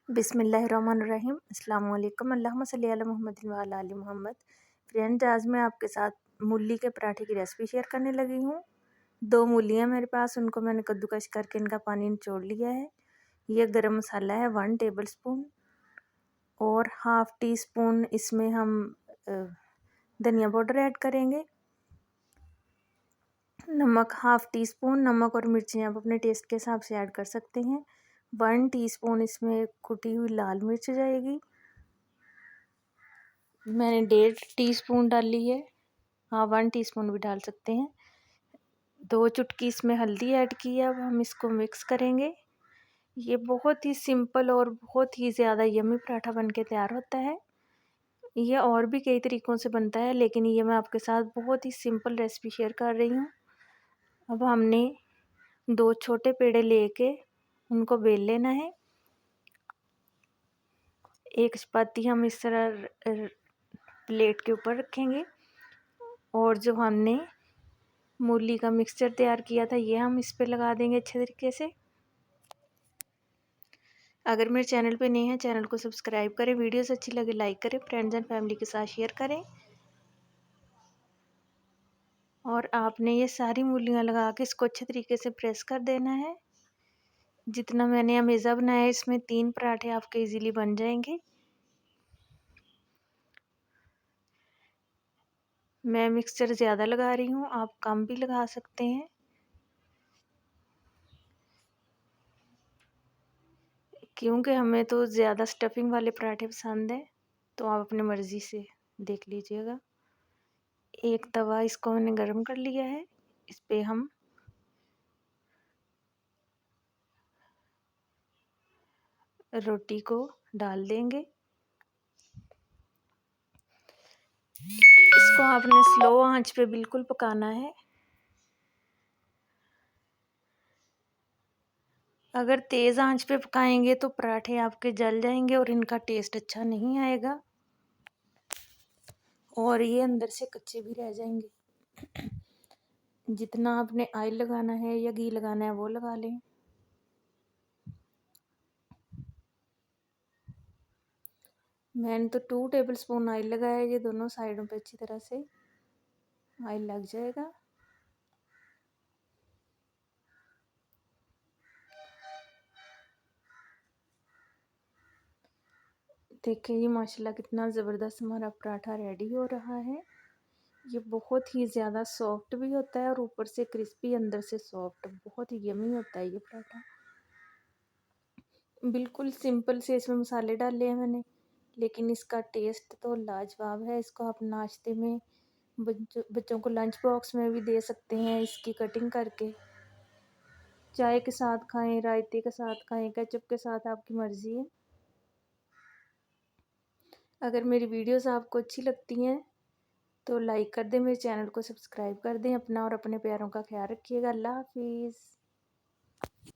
बिस्मिल्लाहिर्रहमानिर्रहीम अस्सलाम वालेकुम अल्लाहुम्मा सल्ली अला मुहम्मदिन व अला आलि मोहम्मद। फ्रेंड्स, आज मैं आपके साथ मूली के पराठे की रेसिपी शेयर करने लगी हूँ। 2 मूलियाँ मेरे पास, उनको मैंने कद्दूकस करके इनका पानी निचोड़ लिया है। ये गरम मसाला है 1 टेबल स्पून और हाफ़ टी स्पून इसमें हम धनिया पाउडर ऐड करेंगे। नमक हाफ़ टी स्पून, नमक और मिर्ची आप अपने टेस्ट के हिसाब से ऐड कर सकते हैं। 1 टीस्पून इसमें कुटी हुई लाल मिर्च जाएगी। मैंने 1.5 टीस्पून डाली है, हाँ 1 टीस्पून भी डाल सकते हैं। 2 चुटकी इसमें हल्दी ऐड की है। अब हम इसको मिक्स करेंगे। ये बहुत ही सिंपल और बहुत ही ज़्यादा यम्मी पराठा बन के तैयार होता है। ये और भी कई तरीक़ों से बनता है, लेकिन ये मैं आपके साथ बहुत ही सिंपल रेसिपी शेयर कर रही हूँ। अब हमने 2 छोटे पेड़े लेके उनको बेल लेना है। एक चपाती हम इस तरह प्लेट के ऊपर रखेंगे और जो हमने मूली का मिक्सचर तैयार किया था ये हम इस पे लगा देंगे अच्छे तरीके से। अगर मेरे चैनल पे नए हैं, चैनल को सब्सक्राइब करें, वीडियोस अच्छी लगे लाइक करें, फ्रेंड्स एंड फैमिली के साथ शेयर करें। और आपने ये सारी मूलियाँ लगा के इसको अच्छे तरीके से प्रेस कर देना है। जितना मैंने अमेज़ा बनाया है, इसमें 3 पराठे आपके इजीली बन जाएंगे। मैं मिक्सचर ज़्यादा लगा रही हूँ, आप कम भी लगा सकते हैं। क्योंकि हमें तो ज़्यादा स्टफिंग वाले पराठे पसंद हैं, तो आप अपनी मर्ज़ी से देख लीजिएगा। एक तवा इसको मैंने गरम कर लिया है। इस पे हम रोटी को डाल देंगे। इसको आपने स्लो आंच पे बिल्कुल पकाना है। अगर तेज़ आंच पे पकाएंगे तो पराठे आपके जल जाएंगे और इनका टेस्ट अच्छा नहीं आएगा और ये अंदर से कच्चे भी रह जाएंगे। जितना आपने ऑयल लगाना है या घी लगाना है वो लगा लें। मैंने तो 2 टेबल स्पून ऑयल लगाया है। ये दोनों साइडों पे अच्छी तरह से ऑयल लग जाएगा। देखिए ये माशाल्लाह कितना ज़बरदस्त हमारा पराठा रेडी हो रहा है। ये बहुत ही ज़्यादा सॉफ्ट भी होता है और ऊपर से क्रिस्पी, अंदर से सॉफ्ट, बहुत ही यमी होता है ये पराठा। बिल्कुल सिंपल से इसमें मसाले डाले हैं मैंने, लेकिन इसका टेस्ट तो लाजवाब है। इसको आप नाश्ते में बच्चों को लंच बॉक्स में भी दे सकते हैं। इसकी कटिंग करके चाय के साथ खाएं, रायते के साथ खाएं, केचप के साथ, आपकी मर्ज़ी है। अगर मेरी वीडियोस आपको अच्छी लगती हैं तो लाइक कर दें, मेरे चैनल को सब्सक्राइब कर दें। अपना और अपने प्यारों का ख्याल रखिएगा। अल्लाह हाफिज़।